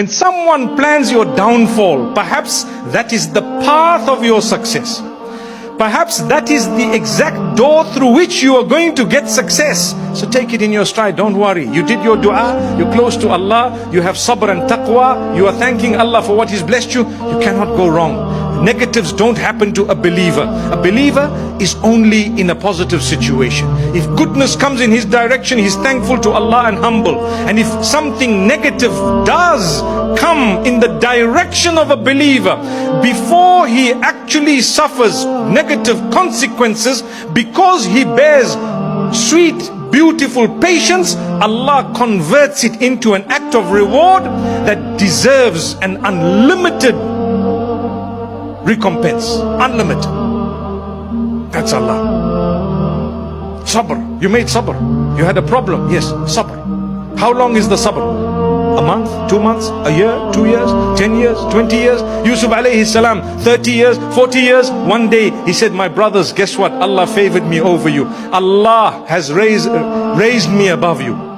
When someone plans your downfall, perhaps that is the path of your success. Perhaps that is the exact door through which you are going to get success. So take it in your stride, don't worry. You did your dua, you're close to Allah, you have sabr and taqwa, you are thanking Allah for what He's blessed you. You cannot go wrong. Negatives don't happen to a believer. A believer is only in a positive situation. If goodness comes in his direction, he's thankful to Allah and humble. And if something negative does come in the direction of a believer, before he actually suffers negative consequences, because he bears sweet, beautiful patience, Allah converts it into an act of reward that deserves an unlimited recompense. Unlimited. That's Allah. Sabr. You made sabr. You had a problem. Yes, sabr. How long is the sabr? A month, 2 months, a year, 2 years, 10 years, 20 years? Yusuf alayhi salam, 30 years, 40 years. One day he said, my brothers, guess what? Allah favored me over you. Allah has raised me above you.